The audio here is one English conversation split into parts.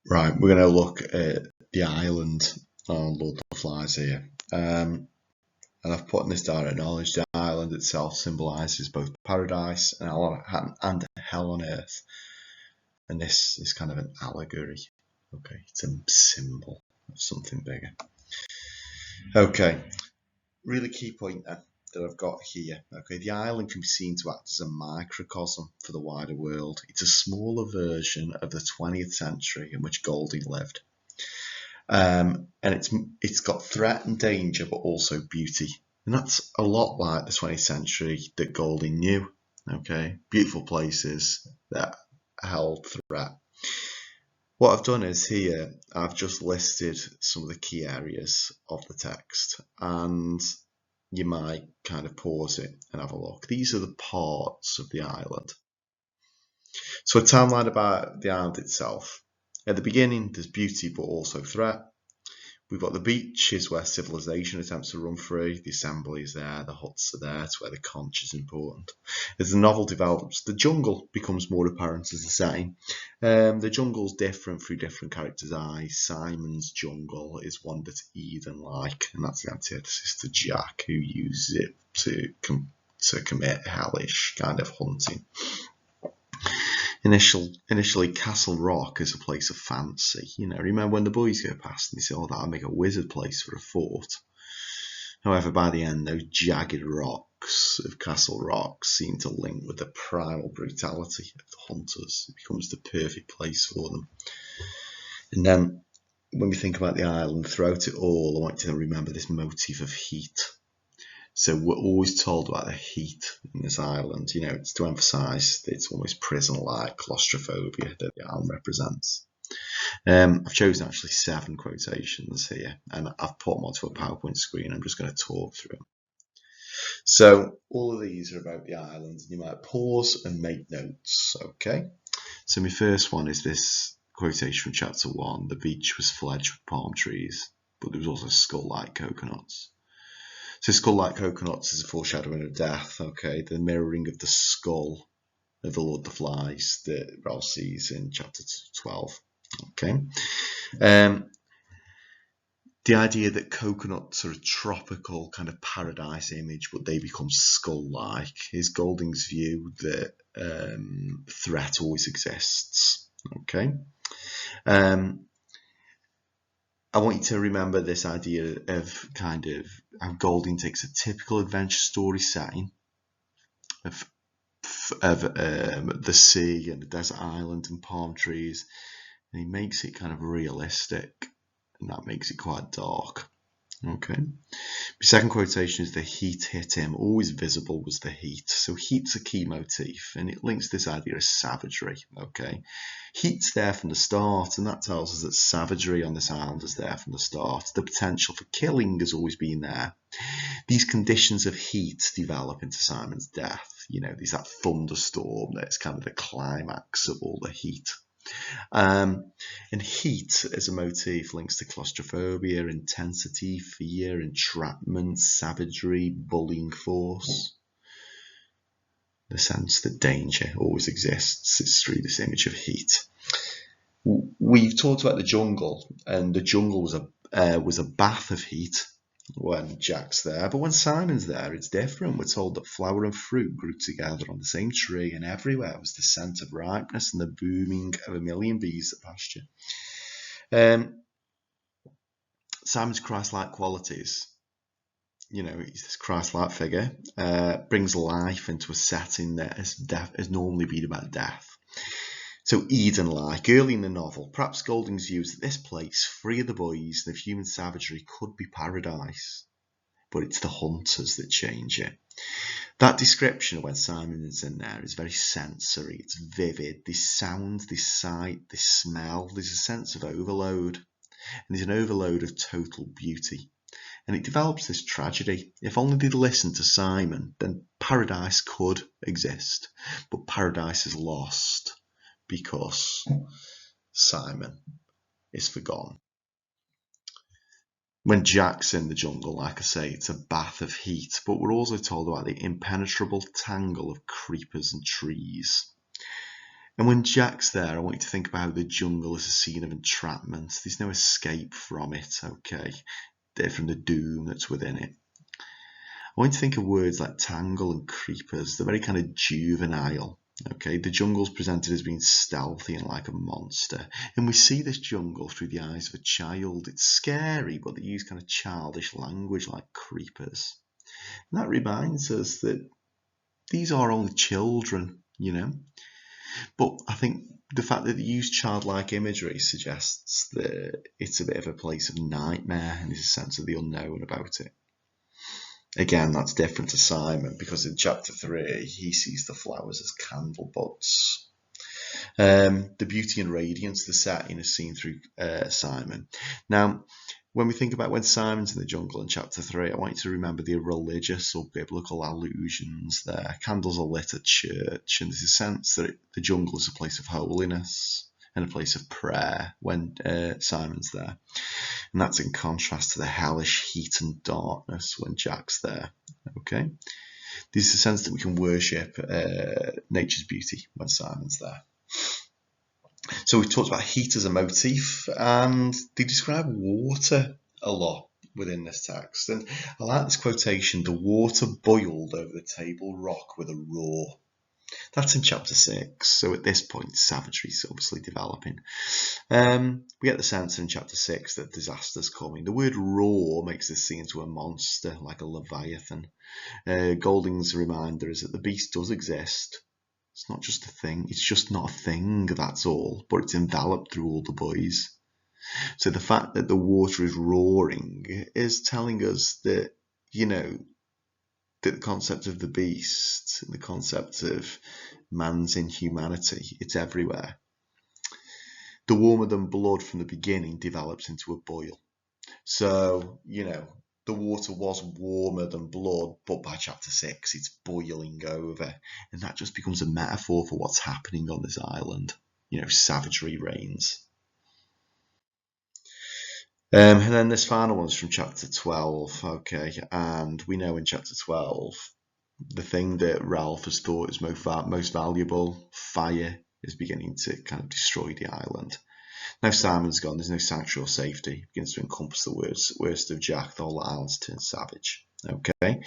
Right, we're going to look at the island on Lord of the Flies here. And I've put in this direct knowledge, the island itself symbolises both paradise and hell on earth. And this is kind of an allegory. Okay, it's a symbol of something bigger. Okay, really key point that I've got here. Okay, the island can be seen to act as a microcosm for the wider world. It's a smaller version of the 20th century in which Golding lived. And it's got threat and danger, but also beauty. And that's a lot like the 20th century that Golding knew. Okay, beautiful places that held threat. What I've done is here, I've just listed some of the key areas of the text, and you might kind of pause it and have a look. These are the parts of the island. So a timeline about the island itself. At the beginning, there's beauty, but also threat. We've got the beaches where civilization attempts to run free. The assembly is there, the huts are there, it's where the conch is important. As the novel develops, the jungle becomes more apparent as the setting. The jungle's different through different characters' eyes. Simon's jungle is one that's Eden-like, and that's the antithesis to Jack, who uses it to commit hellish kind of hunting. Initially, Castle Rock is a place of fancy. You know, remember when the boys go past and they say, "Oh, that'll make a wizard place for a fort." However, by the end, those jagged rocks of Castle Rock seem to link with the primal brutality of the hunters. It becomes the perfect place for them. And then, when we think about the island, throughout it all, I want you to remember this motif of heat. So we're always told about the heat in this island. You know, it's to emphasise that it's almost prison-like claustrophobia that the island represents. I've chosen actually 7 quotations here, and I've put them onto a PowerPoint screen. I'm just going to talk through them. So all of these are about the island. You might pause and make notes, okay? So my first one is this quotation from chapter 1. The beach was fledged with palm trees, but there was also skull-like coconuts. So skull-like coconuts is a foreshadowing of death, okay? The mirroring of the skull of the Lord of the Flies that Ralph sees in chapter 12, okay? The idea that coconuts are a tropical kind of paradise image, but they become skull-like, is Golding's view that threat always exists, okay? I want you to remember this idea of kind of how Golding takes a typical adventure story setting of the sea and the desert island and palm trees, and he makes it kind of realistic, and that makes it quite dark. Okay. The second quotation is the heat hit him. Always visible was the heat. So heat's a key motif, and it links this idea of savagery. Okay. Heat's there from the start, and that tells us that savagery on this island is there from the start. The potential for killing has always been there. These conditions of heat develop into Simon's death. You know, there's that thunderstorm that's kind of the climax of all the heat. And heat as a motif links to claustrophobia, intensity, fear, entrapment, savagery, bullying force. The sense that danger always exists is through this image of heat. We've talked about the jungle, and the jungle was a bath of heat when Jack's there, but when Simon's there, it's different. We're told that flower and fruit grew together on the same tree, and everywhere was the scent of ripeness and the booming of a million bees at pasture. Simon's Christ-like qualities, you know, he's this Christ-like figure, brings life into a setting that has normally been about death. So Eden-like, early in the novel, perhaps Golding's view is that this place, free of the boys and of human savagery, could be paradise, but it's the hunters that change it. That description of when Simon is in there is very sensory, it's vivid. This sound, this sight, this smell, there's a sense of overload, and there's an overload of total beauty. And it develops this tragedy. If only they'd listened to Simon, then paradise could exist, but paradise is lost because Simon is forgotten. When Jack's in the jungle, like I say, it's a bath of heat, but we're also told about the impenetrable tangle of creepers and trees. And when Jack's there, I want you to think about how the jungle is a scene of entrapment. There's no escape from it, okay? From the doom that's within it. I want you to think of words like tangle and creepers. They're very kind of juvenile. Okay, the jungle's presented as being stealthy and like a monster. And we see this jungle through the eyes of a child. It's scary, but they use kind of childish language like creepers. And that reminds us that these are only children, you know. But I think the fact that they use childlike imagery suggests that it's a bit of a place of nightmare and there's a sense of the unknown about it. Again, that's different to Simon, because in chapter 3, he sees the flowers as candle butts. The beauty and radiance of the setting is seen through Simon. Now, when we think about when Simon's in the jungle in chapter 3, I want you to remember the religious or biblical allusions there. Candles are lit at church, and there's a sense that the jungle is a place of holiness and a place of prayer when Simon's there. And that's in contrast to the hellish heat and darkness when Jack's there. Okay, there's a sense that we can worship nature's beauty when Simon's there. So we've talked about heat as a motif, and they describe water a lot within this text. And I like this quotation: "The water boiled over the table rock with a roar." That's in chapter 6, so at this point savagery is obviously developing. We get the sense in chapter 6 that disaster's coming. The word roar makes this scene into a monster, like a leviathan. Golding's reminder is that the beast does exist. It's not just a thing, it's just not a thing, that's all, but it's enveloped through all the boys. So the fact that the water is roaring is telling us that, you know, that the concept of the beast, the concept of man's inhumanity, it's everywhere. The warmer than blood from the beginning develops into a boil. So, you know, the water was warmer than blood, but by chapter 6, it's boiling over. And that just becomes a metaphor for what's happening on this island. You know, savagery reigns. And then this final one's from chapter 12, okay, and we know in chapter 12, the thing that Ralph has thought is most valuable, fire, is beginning to kind of destroy the island. Now Simon's gone, there's no sanctuary or safety. It begins to encompass the worst of Jack, the whole island's turned savage, okay.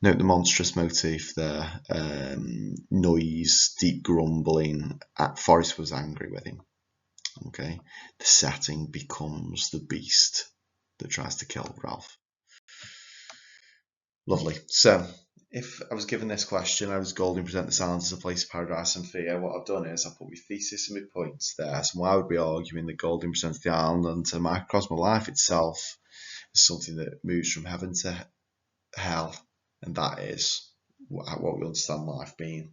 Note the monstrous motif there, noise, deep grumbling. Forrest was angry with him. Okay, the setting becomes the beast that tries to kill Ralph. Lovely. So, if I was given this question, I was Golding present this island as a place of paradise and fear. What I've done is I've put my thesis and my points there. So why would we arguing that Golding presents the island and to microcosm of life itself is something that moves from heaven to hell, and that is what we understand life being.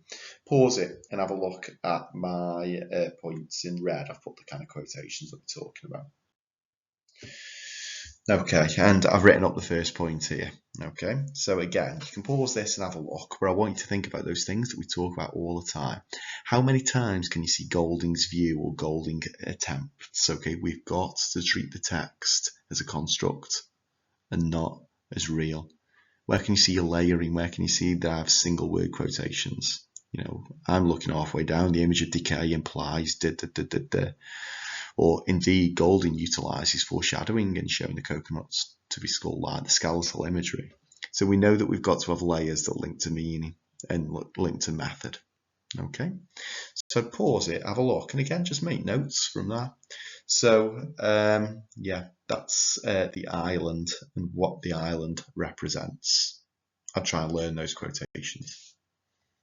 Pause it and have a look at my points in red. I've put the kind of quotations that we're talking about. Okay, and I've written up the first point here. Okay, so again, you can pause this and have a look, but I want you to think about those things that we talk about all the time. How many times can you see Golding's view or Golding attempts? Okay, we've got to treat the text as a construct and not as real. Where can you see your layering? Where can you see that I have single word quotations? You know, I'm looking halfway down. The image of decay implies da da da da da. Or indeed, Golding utilises foreshadowing and showing the coconuts to be skull-like, the skeletal imagery. So we know that we've got to have layers that link to meaning and link to method. Okay, so pause it, have a look, and again, just make notes from that. So yeah, that's the island and what the island represents. I'll try and learn those quotations.